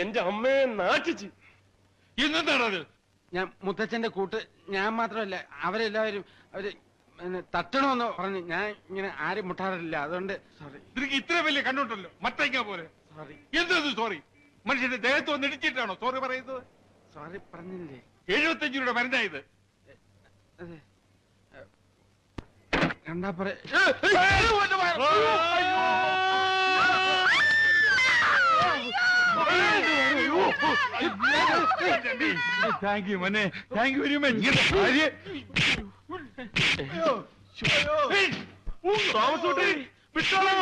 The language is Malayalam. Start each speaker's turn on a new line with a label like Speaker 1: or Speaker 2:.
Speaker 1: എന്റെ അമ്മയെ നാട്ടിച്ച്.
Speaker 2: ഇന്നെന്താണത്?
Speaker 3: ഞാൻ മുത്തച്ഛന്റെ കൂട്ട്, ഞാൻ മാത്രമല്ല അവരെല്ലാവരും അവര് തട്ടണമെന്ന് പറഞ്ഞു. ഞാൻ ഇങ്ങനെ ആരും മുട്ടാറില്ല, അതുകൊണ്ട് സോറി.
Speaker 2: നിനക്ക് ഇത്ര വലിയ കണ്ണുണ്ടല്ലോ, മറ്റേക്കാ പോലെ.
Speaker 3: സോറി.
Speaker 2: എന്തത് സോറി? മനുഷ്യന്റെ ദേഹത്ത് വന്ന് ഇടിച്ചിട്ടാണോ സോറി പറയുന്നത്?
Speaker 3: സോറി പറഞ്ഞില്ലേ?
Speaker 2: 75 രൂപയുടെ മരുന്നായത്.
Speaker 3: അതെ, കണ്ടാ പറ.
Speaker 2: താങ്ക് യു മോനെ, താങ്ക് യു വെരി മച്ച്.
Speaker 1: താമസൂട്ടി വിട്ടോളാ.